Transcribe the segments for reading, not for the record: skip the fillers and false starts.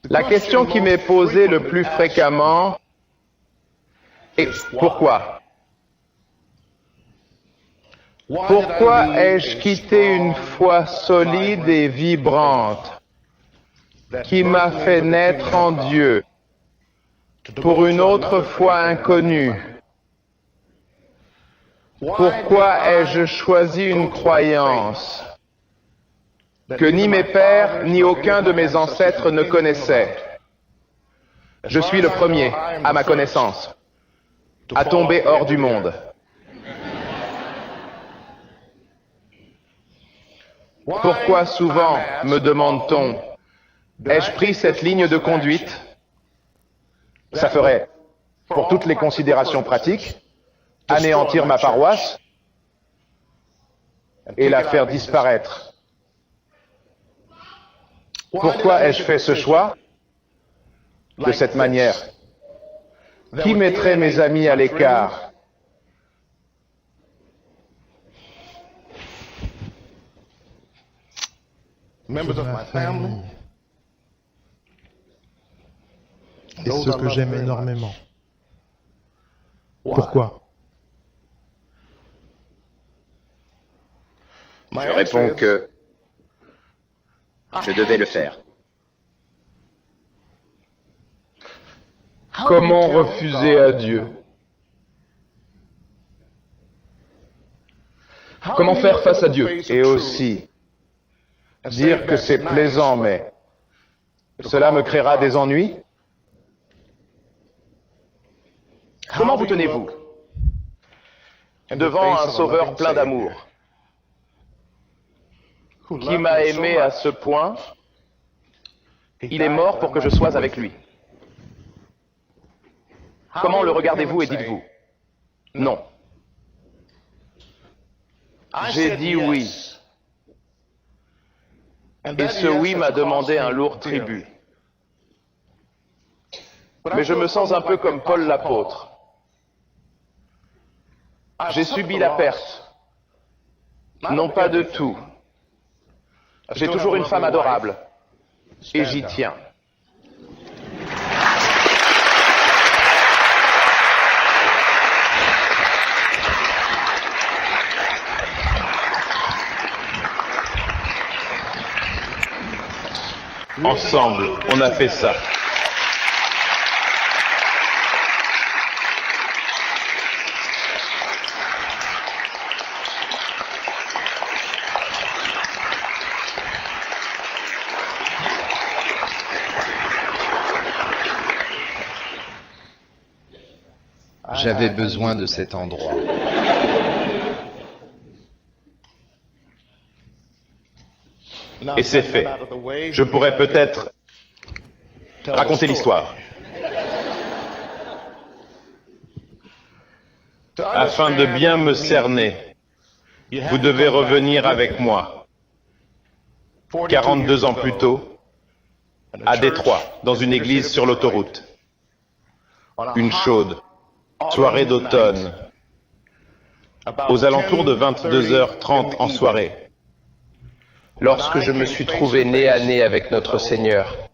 La question qui m'est posée le plus fréquemment est pourquoi? Pourquoi ai-je quitté une foi solide et vibrante qui m'a fait naître en Dieu pour une autre foi inconnue? Pourquoi ai-je choisi une croyance que ni mes pères ni aucun de mes ancêtres ne connaissaient? Je suis le premier, à ma connaissance, à tomber hors du monde. Pourquoi souvent, me demande-t-on, ai-je pris cette ligne de conduite? Ça ferait, pour toutes les considérations pratiques, anéantir ma paroisse et la faire disparaître. Pourquoi ai-je fait ce choix de cette manière? Qui mettrait mes amis à l'écart? Members of my family, et ceux que j'aime énormément. Pourquoi? Je réponds que je devais le faire. Comment refuser à Dieu? Comment faire face à Dieu? Et aussi, dire que c'est plaisant, mais cela me créera des ennuis? Comment vous tenez-vous devant un sauveur plein d'amour qui m'a aimé à ce point? Il est mort pour que je sois avec lui. Comment le regardez-vous et dites-vous non? J'ai dit oui. Et ce oui m'a demandé un lourd tribut. Mais je me sens un peu comme Paul l'apôtre. J'ai subi la perte, non pas de tout. J'ai toujours une femme adorable, et j'y tiens. Ensemble, on a fait ça. J'avais besoin de cet endroit. Et c'est fait. Je pourrais peut-être raconter l'histoire. Afin de bien me cerner, vous devez revenir avec moi. 42 ans plus tôt, à Détroit, dans une église sur l'autoroute. Une chaude soirée d'automne, aux alentours de 22h30 en soirée, lorsque je me suis trouvé nez à nez avec notre Seigneur.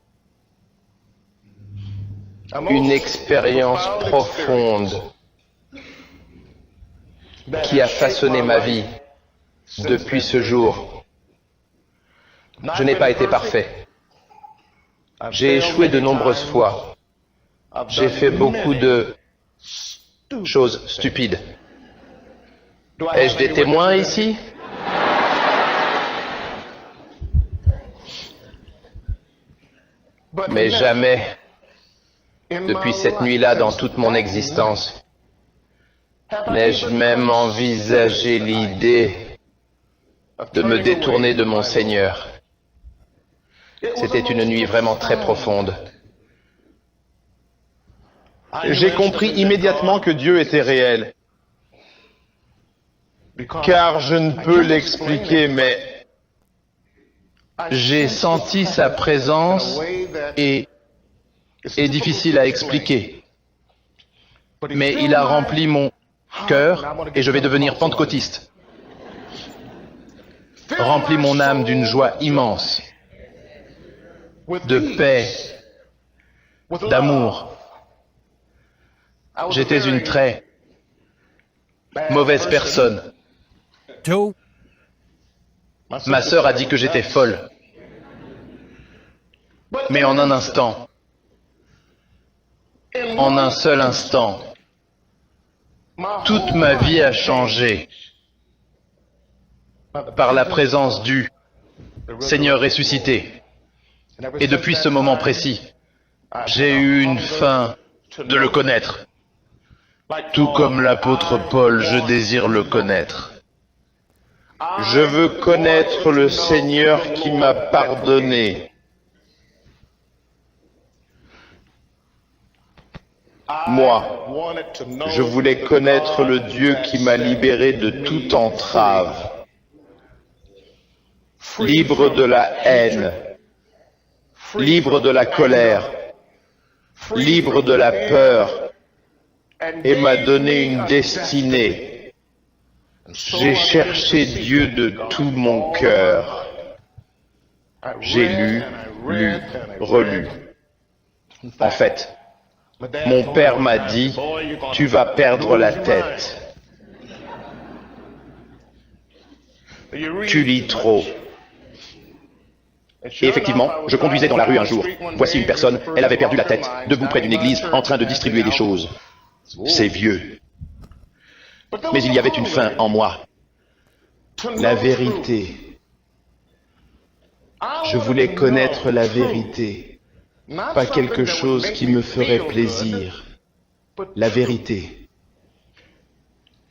Une expérience profonde qui a façonné ma vie depuis ce jour. Je n'ai pas été parfait. J'ai échoué de nombreuses fois. J'ai fait beaucoup de choses stupides. Ai-je des témoins ici? Mais jamais, depuis cette nuit-là dans toute mon existence, n'ai-je même envisagé l'idée de me détourner de mon Seigneur. C'était une nuit vraiment très profonde. J'ai compris immédiatement que Dieu était réel. Car je ne peux l'expliquer, mais j'ai senti sa présence et est difficile à expliquer. Mais il a rempli mon cœur et je vais devenir pentecôtiste. Rempli mon âme d'une joie immense, de paix d'amour. J'étais une très mauvaise personne. Ma sœur a dit que j'étais folle. Mais en un instant, en un seul instant, toute ma vie a changé par la présence du Seigneur ressuscité. Et depuis ce moment précis, j'ai eu une faim de le connaître. Tout comme l'apôtre Paul, je désire le connaître. Je veux connaître le Seigneur qui m'a pardonné. Moi, je voulais connaître le Dieu qui m'a libéré de toute entrave, libre de la haine, libre de la colère, libre de la peur, et m'a donné une destinée. J'ai cherché Dieu de tout mon cœur. J'ai lu, relu. En fait, mon père m'a dit, tu vas perdre la tête. Tu lis trop. Et effectivement, je conduisais dans la rue un jour. Voici une personne, elle avait perdu la tête, debout près d'une église, en train de distribuer des choses. C'est vieux. Mais il y avait une faim en moi. La vérité. Je voulais connaître la vérité. Pas quelque chose qui me ferait plaisir. La vérité.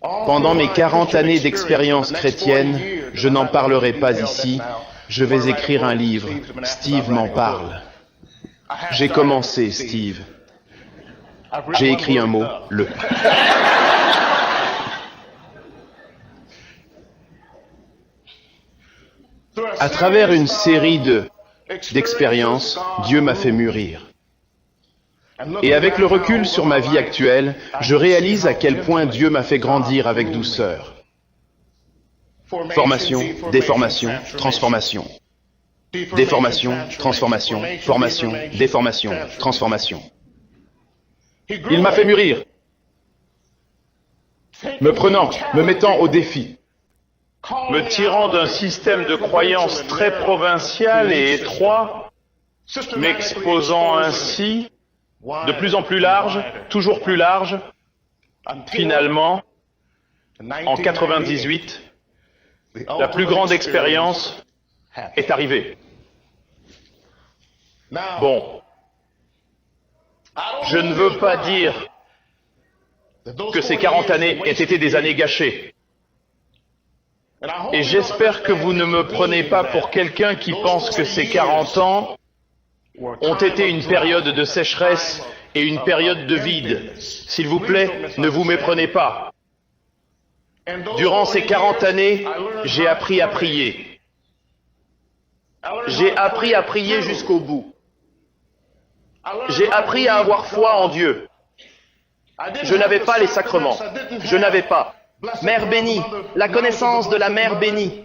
Pendant mes 40 années d'expérience chrétienne, je n'en parlerai pas ici. Je vais écrire un livre. Steve m'en parle. J'ai commencé, Steve. J'ai écrit un mot, le. À travers une série d'expériences, Dieu m'a fait mûrir. Et avec le recul sur ma vie actuelle, je réalise à quel point Dieu m'a fait grandir avec douceur. Formation, déformation, transformation. Déformation, transformation, formation, déformation, transformation. Il m'a fait mûrir, me prenant, me mettant au défi, me tirant d'un système de croyances très provincial et étroit, m'exposant ainsi de plus en plus large, toujours plus large. Finalement, en 98, la plus grande expérience est arrivée. Bon, je ne veux pas dire que ces 40 années aient été des années gâchées. Et j'espère que vous ne me prenez pas pour quelqu'un qui pense que ces 40 ans ont été une période de sécheresse et une période de vide. S'il vous plaît, ne vous méprenez pas. Durant ces 40 années, j'ai appris à prier. J'ai appris à prier jusqu'au bout. J'ai appris à avoir foi en Dieu. Je n'avais pas les sacrements. Je n'avais pas. Mère bénie, la connaissance de la Mère bénie.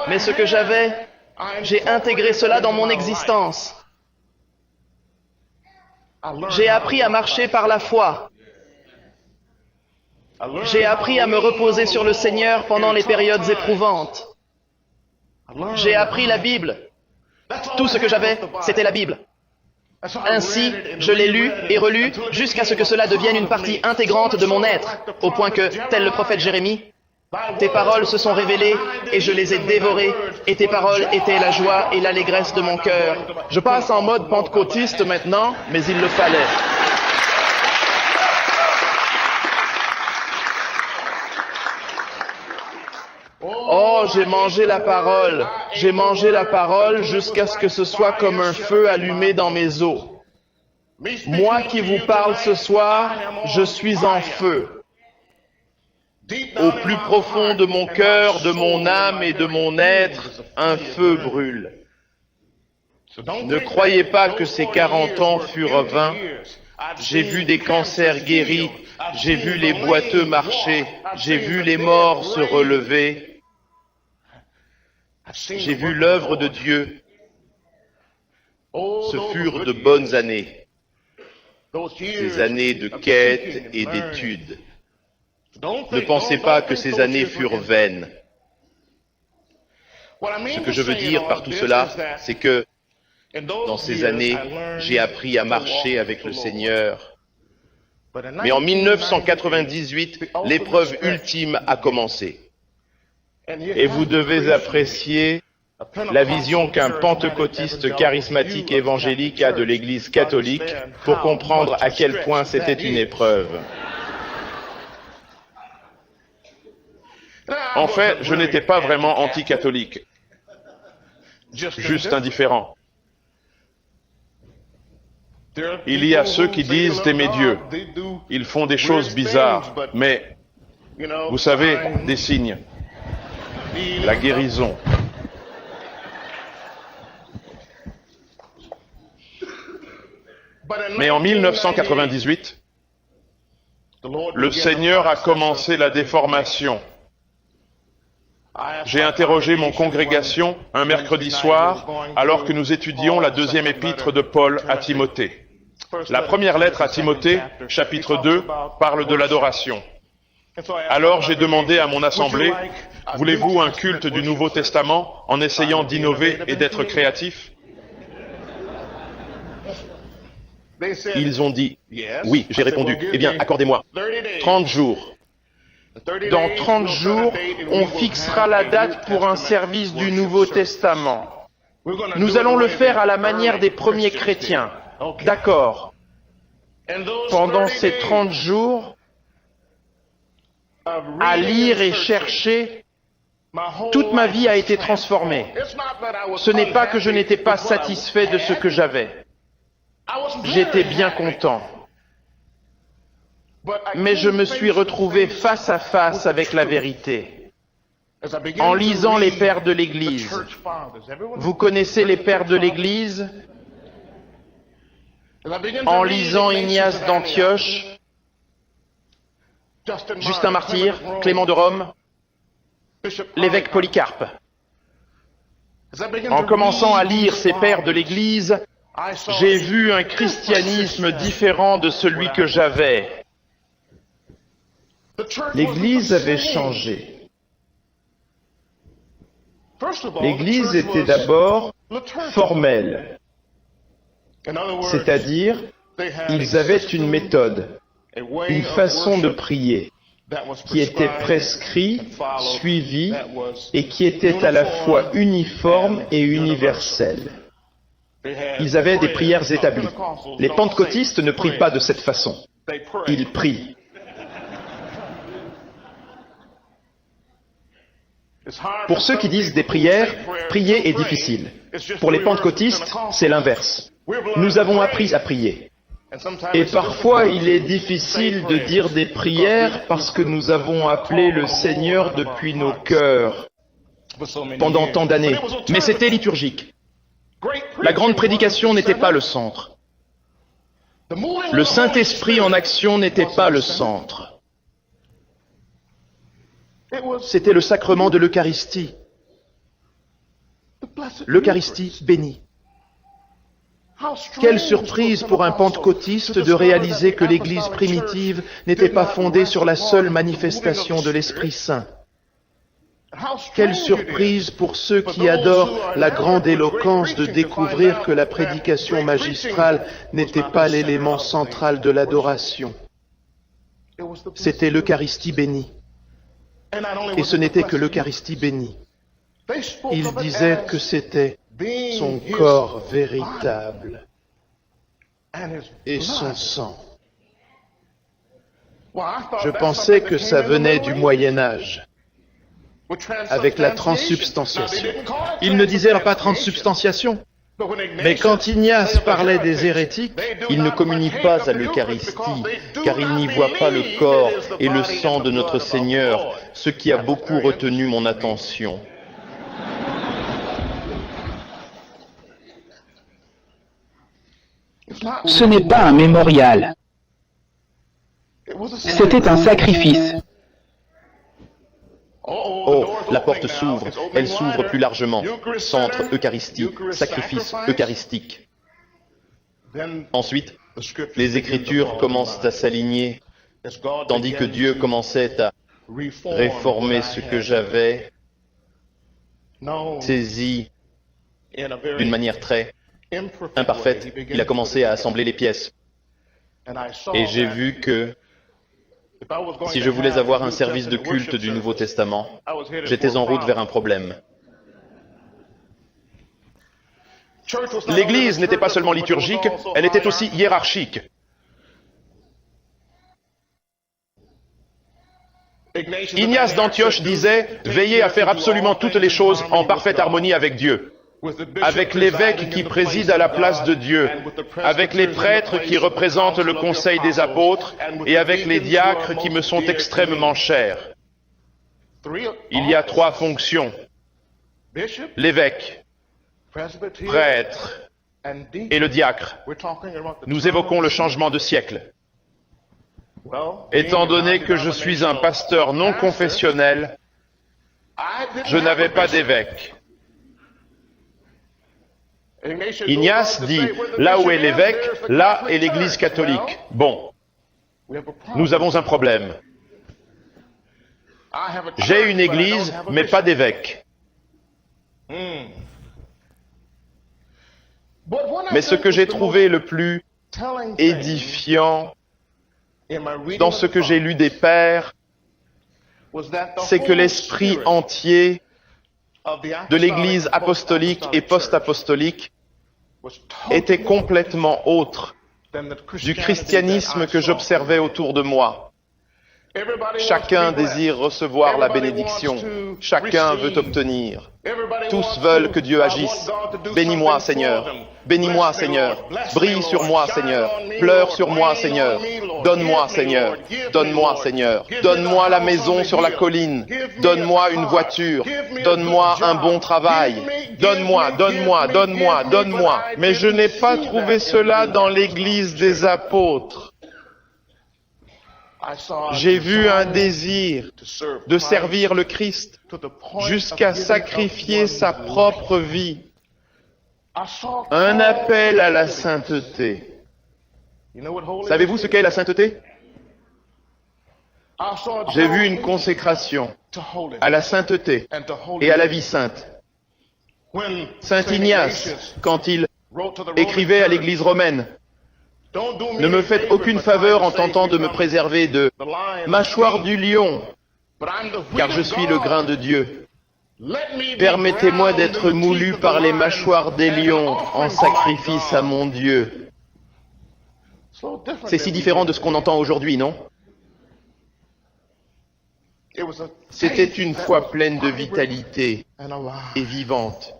Mais ce que j'avais, j'ai intégré cela dans mon existence. J'ai appris à marcher par la foi. J'ai appris à me reposer sur le Seigneur pendant les périodes éprouvantes. J'ai appris la Bible. Tout ce que j'avais, c'était la Bible. Ainsi, je l'ai lu et relu jusqu'à ce que cela devienne une partie intégrante de mon être, au point que, tel le prophète Jérémie, tes paroles se sont révélées et je les ai dévorées, et tes paroles étaient la joie et l'allégresse de mon cœur. Je passe en mode pentecôtiste maintenant, mais il le fallait. Oh, j'ai mangé la parole. J'ai mangé la parole jusqu'à ce que ce soit comme un feu allumé dans mes os. Moi qui vous parle ce soir, je suis en feu. Au plus profond de mon cœur, de mon âme et de mon être, un feu brûle. Ne croyez pas que ces 40 ans furent vains. J'ai vu des cancers guéris, j'ai vu les boiteux marcher, j'ai vu les morts se relever. J'ai vu l'œuvre de Dieu. Ce furent de bonnes années, des années de quête et d'études. Ne pensez pas que ces années furent vaines. Ce que je veux dire par tout cela, c'est que dans ces années, j'ai appris à marcher avec le Seigneur. Mais en 1998, l'épreuve ultime a commencé. Et vous devez apprécier la vision qu'un pentecôtiste charismatique évangélique a de l'Église catholique pour comprendre à quel point c'était une épreuve. En fait, je n'étais pas vraiment anti-catholique, juste indifférent. Il y a ceux qui disent d'aimer Dieu. Ils font des choses bizarres, mais, vous savez, des signes, la guérison. Mais en 1998, le Seigneur a commencé la déformation. J'ai interrogé mon congrégation un mercredi soir alors que nous étudions la deuxième épître de Paul à Timothée. La première lettre à Timothée, chapitre 2, parle de l'adoration. Alors j'ai demandé à mon assemblée, voulez-vous un culte du Nouveau Testament en essayant d'innover et d'être créatif ? Ils ont dit, oui, j'ai répondu, eh bien, accordez-moi 30 jours. Dans 30 jours, on fixera la date pour un service du Nouveau Testament. Nous allons le faire à la manière des premiers chrétiens. D'accord. Pendant ces 30 jours, à lire et chercher, toute ma vie a été transformée. Ce n'est pas que je n'étais pas satisfait de ce que j'avais. J'étais bien content. Mais je me suis retrouvé face à face avec la vérité. En lisant les pères de l'Église. Vous connaissez les pères de l'Église ? En lisant Ignace d'Antioche, Justin Martyr, Clément de Rome, l'évêque Polycarpe. En commençant à lire ces pères de l'Église, j'ai vu un christianisme différent de celui que j'avais. L'Église avait changé. L'Église était d'abord formelle, c'est-à-dire ils avaient une méthode, une façon de prier qui était prescrite, suivie et qui était à la fois uniforme et universelle. Ils avaient des prières établies. Les pentecôtistes ne prient pas de cette façon. Ils prient. Pour ceux qui disent des prières, prier est difficile. Pour les pentecôtistes, c'est l'inverse. Nous avons appris à prier. Et parfois, il est difficile de dire des prières parce que nous avons appelé le Seigneur depuis nos cœurs pendant tant d'années. Mais c'était liturgique. La grande prédication n'était pas le centre. Le Saint-Esprit en action n'était pas le centre. C'était le sacrement de l'Eucharistie. L'Eucharistie bénie. Quelle surprise pour un pentecôtiste de réaliser que l'Église primitive n'était pas fondée sur la seule manifestation de l'Esprit Saint. Quelle surprise pour ceux qui adorent la grande éloquence de découvrir que la prédication magistrale n'était pas l'élément central de l'adoration. C'était l'Eucharistie bénie. Et ce n'était que l'Eucharistie bénie. Ils disaient que c'était son corps véritable et son sang. Je pensais que ça venait du Moyen Âge, avec la transsubstantiation. Ils ne disaient pas transsubstantiation, mais quand Ignace parlait des hérétiques, il ne communie pas à l'Eucharistie, car il n'y voit pas le corps et le sang de notre Seigneur, ce qui a beaucoup retenu mon attention. Ce n'est pas un mémorial. C'était un sacrifice. Oh, la porte s'ouvre, elle s'ouvre plus largement. Centre Eucharistie, sacrifice eucharistique. Ensuite, les Écritures commencent à s'aligner, tandis que Dieu commençait à réformer ce que j'avais saisi d'une manière très imparfaite. Il a commencé à assembler les pièces. Et j'ai vu que si je voulais avoir un service de culte du Nouveau Testament, j'étais en route vers un problème. L'Église n'était pas seulement liturgique, elle était aussi hiérarchique. Ignace d'Antioche disait « Veillez à faire absolument toutes les choses en parfaite harmonie avec Dieu ». Avec l'évêque qui préside à la place de Dieu, avec les prêtres qui représentent le conseil des apôtres et avec les diacres qui me sont extrêmement chers. Il y a 3 fonctions. L'évêque, prêtre et le diacre. Nous évoquons le changement de siècle. Étant donné que je suis un pasteur non confessionnel, je n'avais pas d'évêque. Ignace dit, là où est l'évêque, là est l'Église catholique. Bon, nous avons un problème. J'ai une Église, mais pas d'évêque. Mais ce que j'ai trouvé le plus édifiant dans ce que j'ai lu des pères, c'est que l'esprit entier de l'Église apostolique et post-apostolique était complètement autre du christianisme que j'observais autour de moi. Chacun désire recevoir la bénédiction, chacun veut obtenir. Tous veulent que Dieu agisse. Bénis-moi, Seigneur. Bénis-moi, Seigneur. Brille sur moi, Seigneur. Pleure sur moi, Seigneur. Donne-moi, Seigneur. Donne-moi, Seigneur. Donne-moi la maison sur la colline. Donne-moi une voiture. Donne-moi un bon travail. Donne-moi, donne-moi, donne-moi, donne-moi. Mais je n'ai pas trouvé cela dans l'Église des apôtres. J'ai vu un désir de servir le Christ jusqu'à sacrifier sa propre vie. Un appel à la sainteté. Savez-vous ce qu'est la sainteté? J'ai vu une consécration à la sainteté et à la vie sainte. Saint Ignace, quand il écrivait à l'Église romaine, ne me faites aucune faveur en tentant de me préserver de mâchoire du lion, car je suis le grain de Dieu. Permettez-moi d'être moulu par les mâchoires des lions en sacrifice à mon Dieu. C'est si différent de ce qu'on entend aujourd'hui, non? C'était une foi pleine de vitalité et vivante.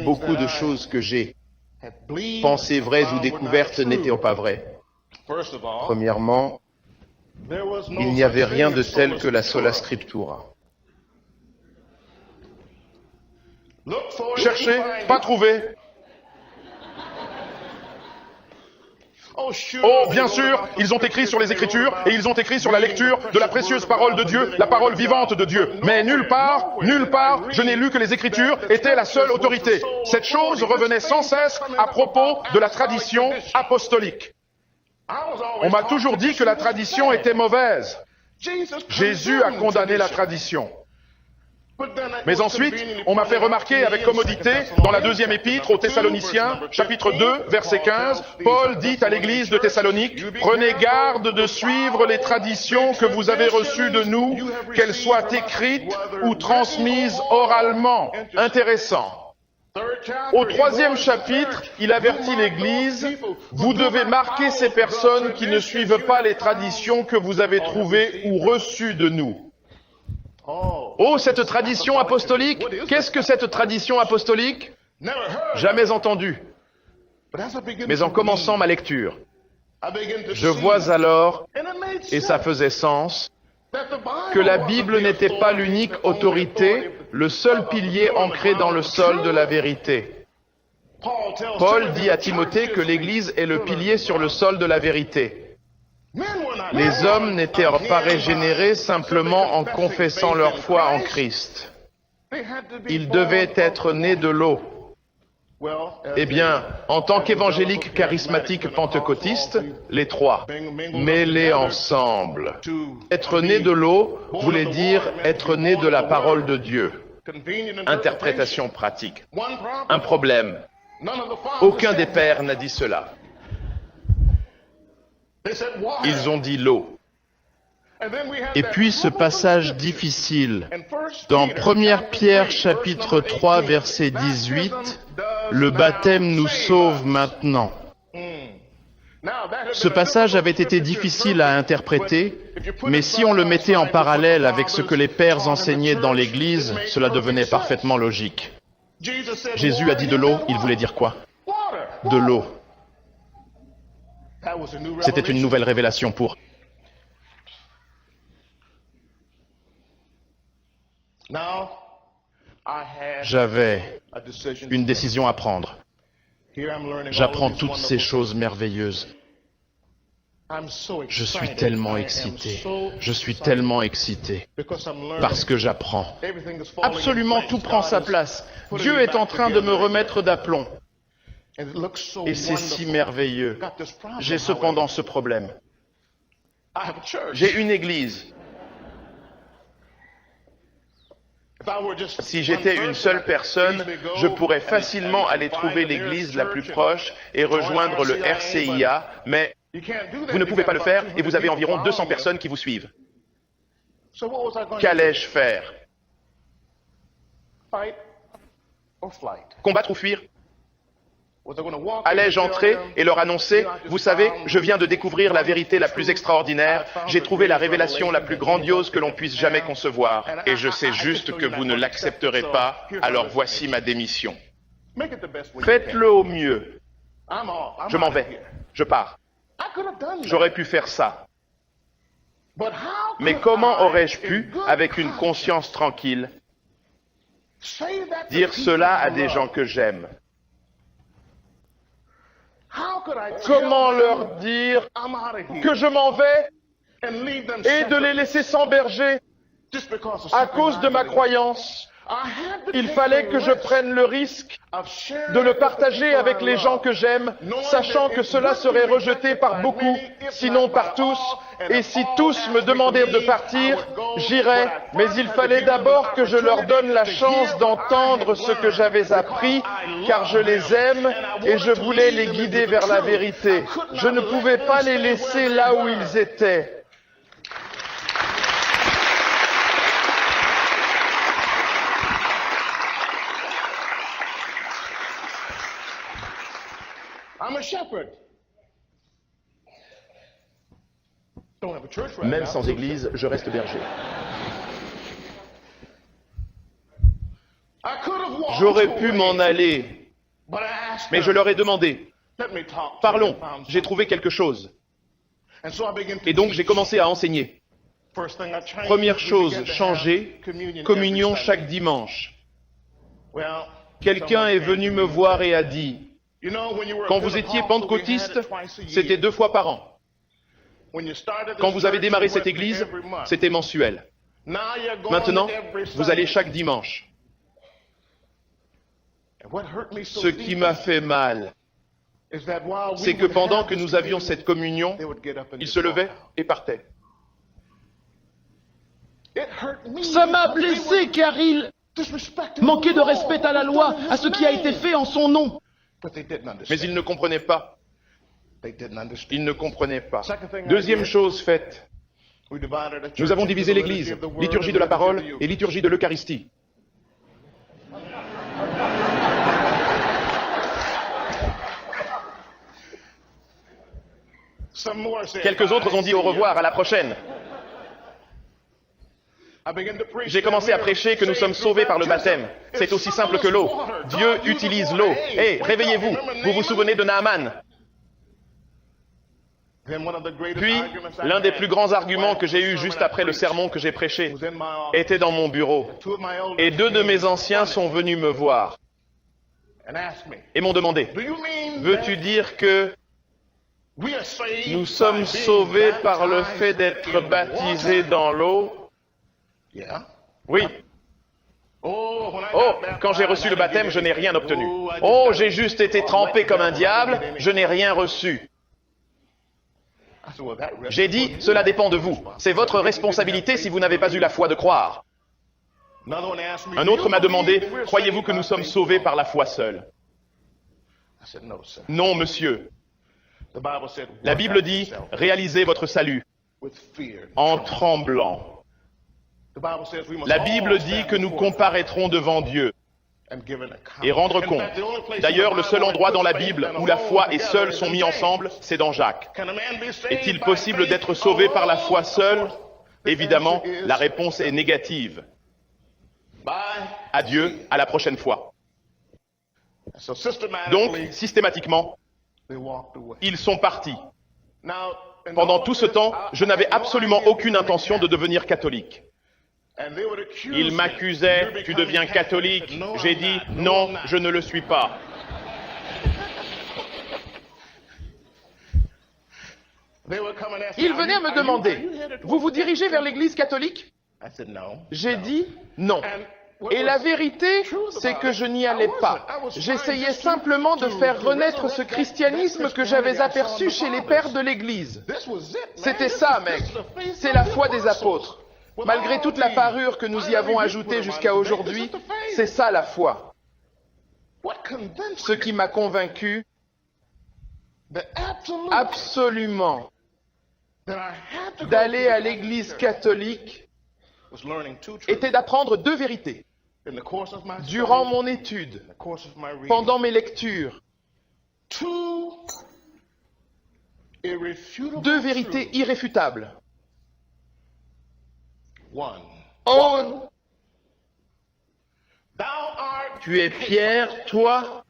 Beaucoup de choses que j'ai pensées vraies ou découvertes n'étaient pas vraies. Premièrement, il n'y avait rien de tel que la sola scriptura. Cherchez, pas trouvé. Oh, bien sûr, ils ont écrit sur les Écritures et ils ont écrit sur la lecture de la précieuse parole de Dieu, la parole vivante de Dieu. Mais nulle part, je n'ai lu que les Écritures étaient la seule autorité. Cette chose revenait sans cesse à propos de la tradition apostolique. On m'a toujours dit que la tradition était mauvaise. Jésus a condamné la tradition. Mais ensuite, on m'a fait remarquer avec commodité, dans la 2e épître aux Thessaloniciens, chapitre 2, verset 15, Paul dit à l'église de Thessalonique, « Prenez garde de suivre les traditions que vous avez reçues de nous, qu'elles soient écrites ou transmises oralement. » Intéressant. Au 3e chapitre, il avertit l'Église, « Vous devez marquer ces personnes qui ne suivent pas les traditions que vous avez trouvées ou reçues de nous. » Oh, cette tradition apostolique! Qu'est-ce que cette tradition apostolique? Jamais entendu. Mais en commençant ma lecture, je vois alors, et ça faisait sens, que la Bible n'était pas l'unique autorité, le seul pilier ancré dans le sol de la vérité. Paul dit à Timothée que l'Église est le pilier sur le sol de la vérité. Les hommes n'étaient pas régénérés simplement en confessant leur foi en Christ. Ils devaient être nés de l'eau. Eh bien, en tant qu'évangélique charismatique pentecôtiste, les trois, mêlés ensemble. Être né de l'eau voulait dire être né de la parole de Dieu. Interprétation pratique. Un problème. Aucun des pères n'a dit cela. Ils ont dit l'eau. Et puis ce passage difficile. Dans 1 Pierre chapitre 3 verset 18, le baptême nous sauve maintenant. Ce passage avait été difficile à interpréter, mais si on le mettait en parallèle avec ce que les pères enseignaient dans l'Église, cela devenait parfaitement logique. Jésus a dit de l'eau, il voulait dire quoi? De l'eau. C'était une nouvelle révélation pour... J'avais une décision à prendre. J'apprends toutes ces choses merveilleuses. Je suis tellement excité. Je suis tellement excité. Parce que j'apprends. Absolument tout prend sa place. Dieu est en train de me remettre d'aplomb. Et c'est si merveilleux. J'ai cependant ce problème. J'ai une église. Si j'étais une seule personne, je pourrais facilement aller trouver l'église la plus proche et rejoindre le RCIA, mais vous ne pouvez pas le faire et vous avez environ 200 personnes qui vous suivent. Qu'allais-je faire? Combattre ou fuir? Allais-je entrer et leur annoncer, vous savez, je viens de découvrir la vérité la plus extraordinaire, j'ai trouvé la révélation la plus grandiose que l'on puisse jamais concevoir, et je sais juste que vous ne l'accepterez pas, alors voici ma démission. Faites-le au mieux. Je m'en vais, je pars. J'aurais pu faire ça. Mais comment aurais-je pu, avec une conscience tranquille, dire cela à des gens que j'aime? Comment leur dire que je m'en vais et de les laisser sans berger à cause de ma croyance? Il fallait que je prenne le risque de le partager avec les gens que j'aime, sachant que cela serait rejeté par beaucoup, sinon par tous. Et si tous me demandaient de partir, j'irais, mais il fallait d'abord que je leur donne la chance d'entendre ce que j'avais appris, car je les aime et je voulais les guider vers la vérité. Je ne pouvais pas les laisser là où ils étaient. Même sans église, je reste berger. J'aurais pu m'en aller, mais je leur ai demandé, parlons, j'ai trouvé quelque chose. Et donc j'ai commencé à enseigner. Première chose, changer, communion chaque dimanche. Quelqu'un est venu me voir et a dit, quand vous étiez pentecôtiste, c'était 2 fois par an. Quand vous avez démarré cette église, c'était mensuel. Maintenant, vous allez chaque dimanche. Ce qui m'a fait mal, c'est que pendant que nous avions cette communion, ils se levaient et partaient. Ça m'a blessé car il manquait de respect à la loi, à ce qui a été fait en son nom. Mais ils ne comprenaient pas. Ils ne comprenaient pas. Deuxième chose faite, nous avons divisé l'Église, liturgie de la parole et liturgie de l'Eucharistie. Quelques autres ont dit au revoir, à la prochaine. J'ai commencé à prêcher que nous sommes sauvés par le baptême. C'est aussi simple que l'eau. Dieu utilise l'eau. Hé, réveillez-vous. Vous vous souvenez de Naaman? Puis, l'un des plus grands arguments que j'ai eus juste après le sermon que j'ai prêché était dans mon bureau. Et 2 de mes anciens sont venus me voir et m'ont demandé, veux-tu dire que nous sommes sauvés par le fait d'être baptisés dans l'eau? Oui. Oh, quand j'ai reçu le baptême, je n'ai rien obtenu. Oh, j'ai juste été trempé comme un diable, je n'ai rien reçu. J'ai dit, cela dépend de vous. C'est votre responsabilité si vous n'avez pas eu la foi de croire. Un autre m'a demandé, croyez-vous que nous sommes sauvés par la foi seule? Non, monsieur. La Bible dit, réalisez votre salut en tremblant. La Bible dit que nous comparaîtrons devant Dieu et rendre compte. D'ailleurs, le seul endroit dans la Bible où la foi et seule sont mis ensemble, c'est dans Jacques. Est-il possible d'être sauvé par la foi seule? Évidemment, la réponse est négative. Adieu, à la prochaine fois. Donc, systématiquement, ils sont partis. Pendant tout ce temps, je n'avais absolument aucune intention de devenir catholique. Ils m'accusaient, tu deviens catholique. J'ai dit, non, je ne le suis pas. Ils venaient me demander, vous vous dirigez vers l'église catholique? J'ai dit, non. Et la vérité, c'est que je n'y allais pas. J'essayais simplement de faire renaître ce christianisme que j'avais aperçu chez les pères de l'église. C'était ça, mec. C'est la foi des apôtres. Malgré toute la parure que nous y avons ajoutée jusqu'à aujourd'hui, c'est ça la foi. Ce qui m'a convaincu absolument d'aller à l'église catholique était d'apprendre deux vérités. Durant mon étude, pendant mes lectures, deux vérités irréfutables. Oh, tu es pierre, toi,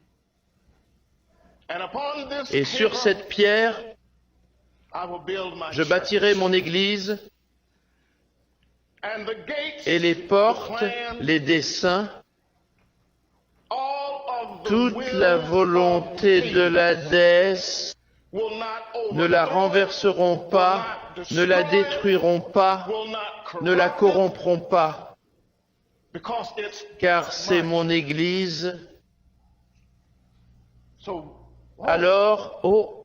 et sur cette pierre, je bâtirai mon église, et les portes, les desseins, toute la volonté de la déesse ne la renverseront pas, ne la détruiront pas, ne la corrompront pas, car c'est mon Église. Alors, oh,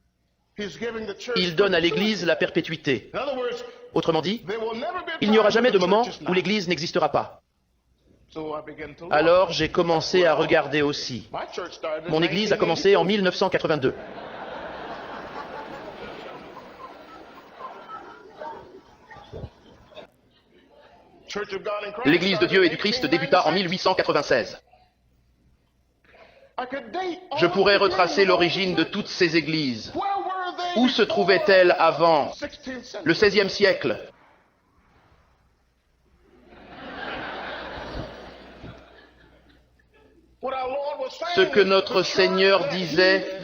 il donne à l'Église la perpétuité. Autrement dit, il n'y aura jamais de moment où l'Église n'existera pas. Alors j'ai commencé à regarder aussi. Mon Église a commencé en 1982. L'Église de Dieu et du Christ débuta en 1896. Je pourrais retracer l'origine de toutes ces églises. Où se trouvaient-elles avant le XVIe siècle? Ce que notre Seigneur disait,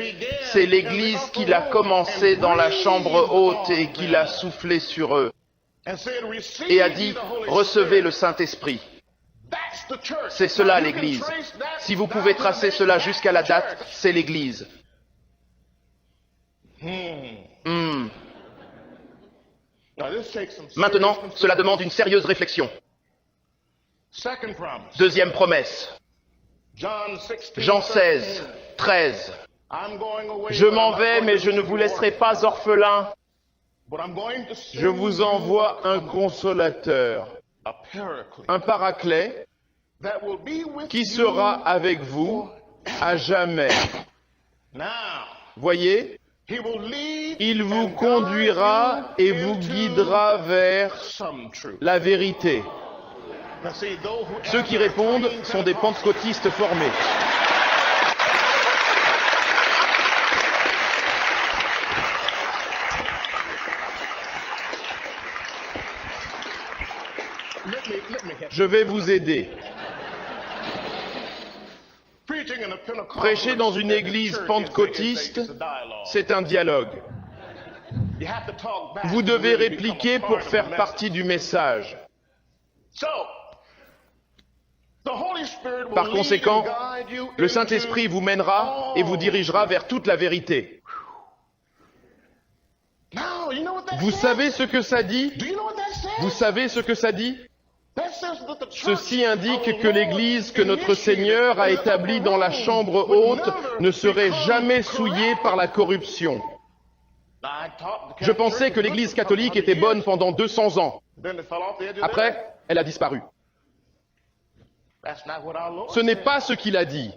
c'est l'Église qu'il a commencé dans la chambre haute et qu'il a soufflé sur eux. Et a dit, recevez le Saint-Esprit. C'est cela l'Église. Si vous pouvez tracer cela jusqu'à la date, c'est l'Église. Maintenant, cela demande une sérieuse réflexion. Deuxième promesse. Jean 16, 13. Je m'en vais, mais je ne vous laisserai pas orphelins. Je vous envoie un consolateur, un paraclet, qui sera avec vous à jamais. Voyez, il vous conduira et vous guidera vers la vérité. Ceux qui répondent sont des pentecôtistes formés. Je vais vous aider. Prêcher dans une église pentecôtiste, c'est un dialogue. Vous devez répliquer pour faire partie du message. Par conséquent, le Saint-Esprit vous mènera et vous dirigera vers toute la vérité. Vous savez ce que ça dit? Vous savez ce que ça dit? Ceci indique que l'Église que notre Seigneur a établie dans la chambre haute ne serait jamais souillée par la corruption. Je pensais que l'Église catholique était bonne pendant 200 ans. Après, elle a disparu. Ce n'est pas ce qu'il a dit.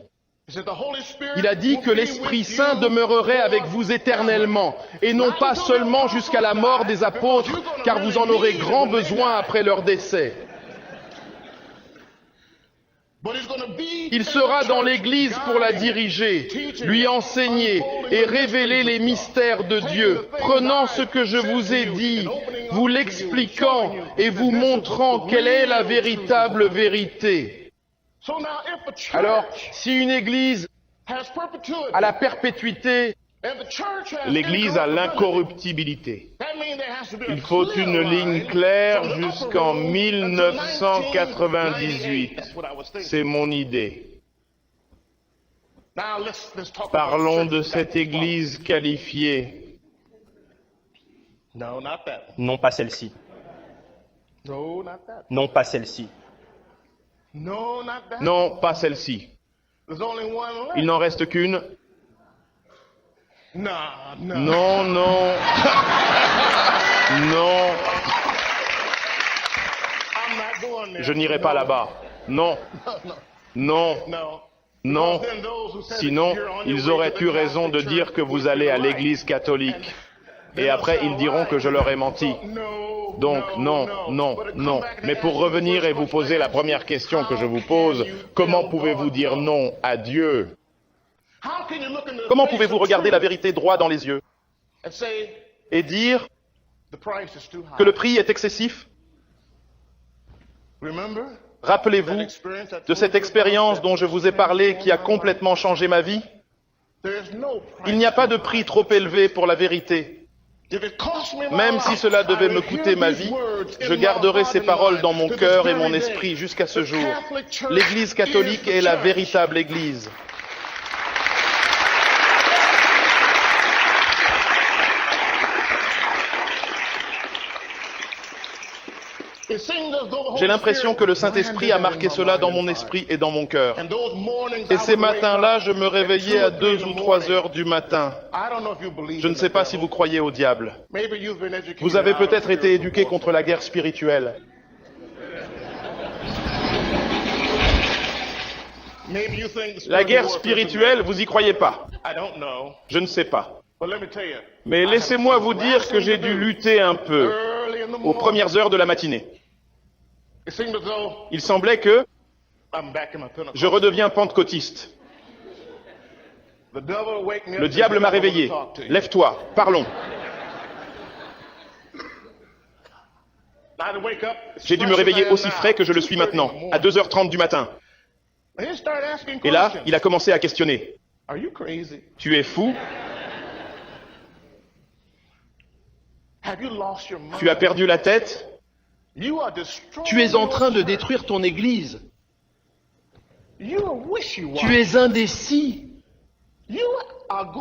Il a dit que l'Esprit Saint demeurerait avec vous éternellement, et non pas seulement jusqu'à la mort des apôtres, car vous en aurez grand besoin après leur décès. Il sera dans l'Église pour la diriger, lui enseigner et révéler les mystères de Dieu, prenant ce que je vous ai dit, vous l'expliquant et vous montrant quelle est la véritable vérité. Alors, si une Église a la perpétuité, l'Église a l'incorruptibilité. Il faut une ligne claire jusqu'en 1998. C'est mon idée. Parlons de cette Église qualifiée. Non, pas celle-ci. Non, pas celle-ci. Non, pas celle-ci. Il n'en reste qu'une. Non, non. Non. Je n'irai pas là-bas. Non. Non. Non. Sinon, ils auraient eu raison de dire que vous allez à l'Église catholique. Et après, ils diront que je leur ai menti. Donc, non. Mais pour revenir et vous poser la première question que je vous pose, comment pouvez-vous dire non à Dieu? Comment pouvez-vous regarder la vérité droit dans les yeux et dire que le prix est excessif? Rappelez-vous de cette expérience dont je vous ai parlé qui a complètement changé ma vie? Il n'y a pas de prix trop élevé pour la vérité. Même si cela devait me coûter ma vie, je garderai ces paroles dans mon cœur et mon esprit jusqu'à ce jour. L'Église catholique est la véritable Église. J'ai l'impression que le Saint-Esprit a marqué cela dans mon esprit et dans mon cœur. Et ces matins-là, je me réveillais à 2 ou 3 heures du matin. Je ne sais pas si vous croyez au diable. Vous avez peut-être été éduqué contre la guerre spirituelle. La guerre spirituelle, vous y croyez pas? Je ne sais pas. Mais laissez-moi vous dire que j'ai dû lutter un peu aux premières heures de la matinée. Il semblait que je redeviens pentecôtiste. Le diable m'a réveillé. Lève-toi, parlons. J'ai dû me réveiller aussi frais que je le suis maintenant, à 2h30 du matin. Et là, il a commencé à questionner. Tu es fou? Tu as perdu la tête? Tu es en train de détruire ton Église. Tu es indécis.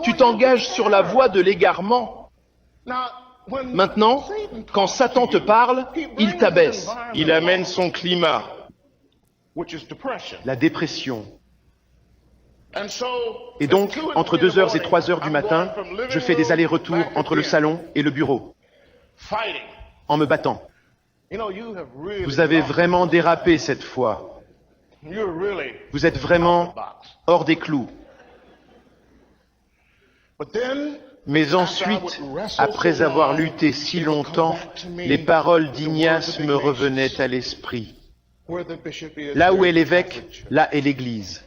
Tu t'engages sur la voie de l'égarement. Maintenant, quand Satan te parle, il t'abaisse. Il amène son climat, la dépression. Et donc, entre 2h et 3h du matin, je fais des allers-retours entre le salon et le bureau, en me battant. Vous avez vraiment dérapé cette fois. Vous êtes vraiment hors des clous. Mais ensuite, après avoir lutté si longtemps, les paroles d'Ignace me revenaient à l'esprit. Là où est l'évêque, là est l'Église.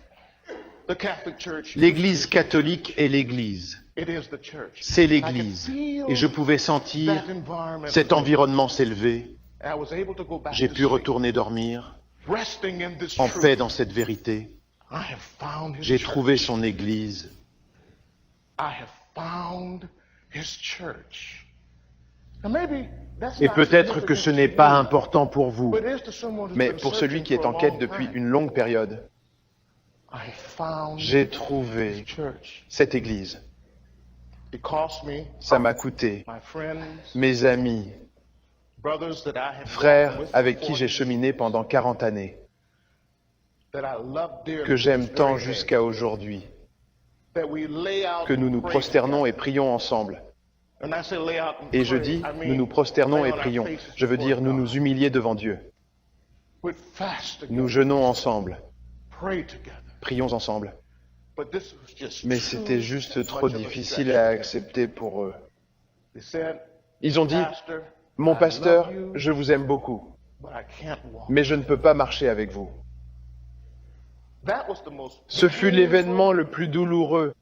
L'Église catholique est l'Église. C'est l'Église. Et je pouvais sentir cet environnement s'élever. J'ai pu retourner dormir en paix dans cette vérité. J'ai trouvé son Église. Et peut-être que ce n'est pas important pour vous, mais pour celui qui est en quête depuis une longue période, j'ai trouvé cette Église. Ça m'a coûté mes amis, frères avec qui j'ai cheminé pendant 40 années, que j'aime tant jusqu'à aujourd'hui, que nous nous prosternons et prions ensemble. Et je dis, nous nous prosternons et prions. Je veux dire, nous nous humilier devant Dieu. Nous jeûnons ensemble, prions ensemble. Mais c'était juste trop difficile à accepter pour eux. Ils ont dit, mon pasteur, je vous aime beaucoup, mais je ne peux pas marcher avec vous. Ce fut l'événement le plus douloureux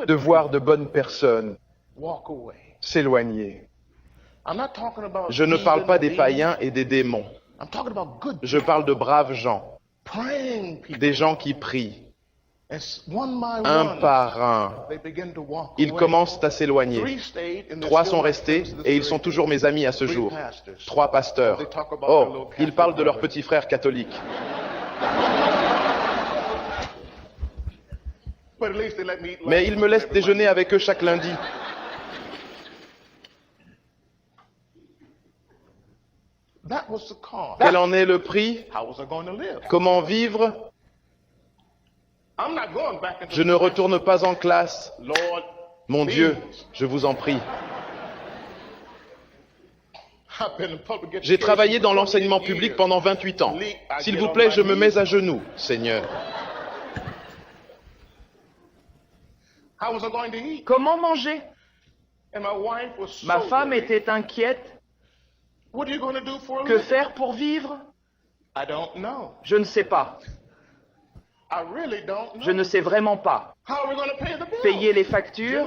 de voir de bonnes personnes s'éloigner. Je ne parle pas des païens et des démons. Je parle de braves gens, des gens qui prient. Un par un, ils commencent à s'éloigner. 3 sont restés et ils sont toujours mes amis à ce jour. 3 pasteurs. Oh, ils parlent de leur petit frère catholique. Mais ils me laissent déjeuner avec eux chaque lundi. Quel en est le prix? Comment vivre? Je ne retourne pas en classe. Mon Dieu, je vous en prie. J'ai travaillé dans l'enseignement public pendant 28 ans. S'il vous plaît, je me mets à genoux, Seigneur. Comment manger? Ma femme était inquiète. Que faire pour vivre? Je ne sais pas. Je ne sais vraiment pas. Payer les factures?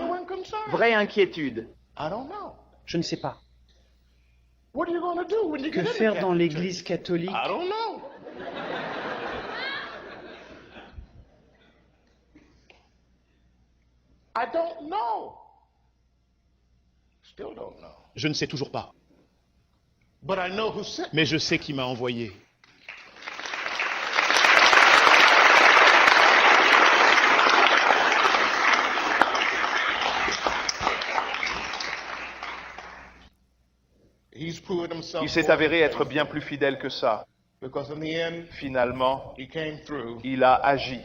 Vraie inquiétude. Je ne sais pas. Que faire dans l'Église catholique? Je ne sais toujours pas. Mais je sais qui m'a envoyé. Il s'est avéré être bien plus fidèle que ça. Finalement, il a agi.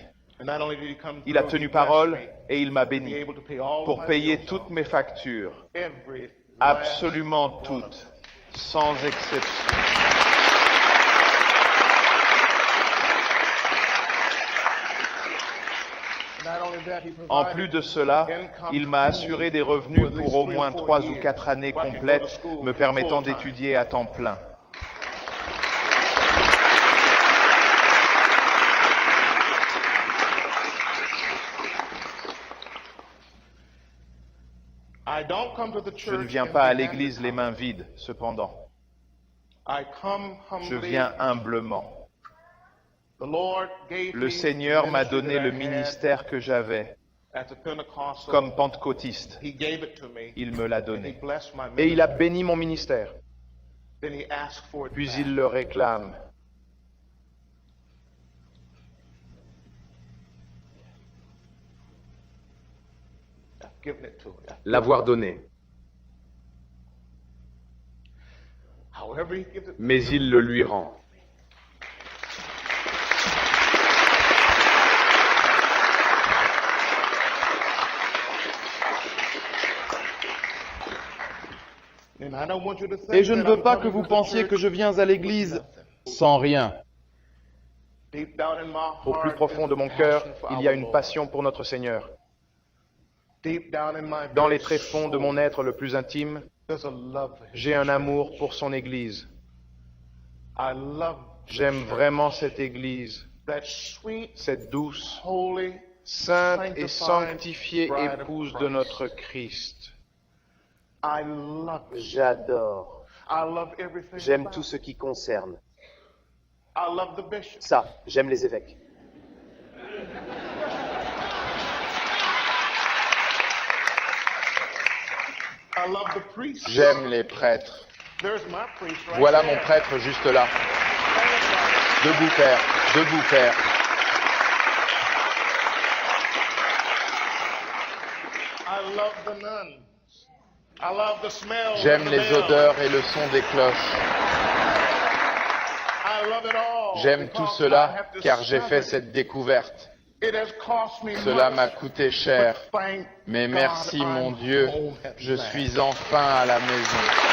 Il a tenu parole et il m'a béni pour payer toutes mes factures. Absolument toutes, sans exception. En plus de cela, il m'a assuré des revenus pour au moins 3 ou 4 années complètes, me permettant d'étudier à temps plein. Je ne viens pas à l'église les mains vides, cependant. Je viens humblement. Le Seigneur m'a donné le ministère que j'avais. Comme pentecôtiste, il me l'a donné. Et il a béni mon ministère. Puis il le réclame. L'avoir donné. Mais il le lui rend. Et je ne veux pas que vous pensiez que je viens à l'église sans rien. Au plus profond de mon cœur, il y a une passion pour notre Seigneur. Dans les tréfonds de mon être le plus intime, j'ai un amour pour son Église. J'aime vraiment cette Église, cette douce, sainte et sanctifiée épouse de notre Christ. J'adore. J'aime tout ce qui concerne. Ça, j'aime les évêques. J'aime les prêtres. Voilà mon prêtre juste là. Debout, père. Debout, père. J'aime les odeurs et le son des cloches. J'aime tout cela car j'ai fait cette découverte. Cela m'a coûté cher. Mais merci mon Dieu, je suis enfin à la maison.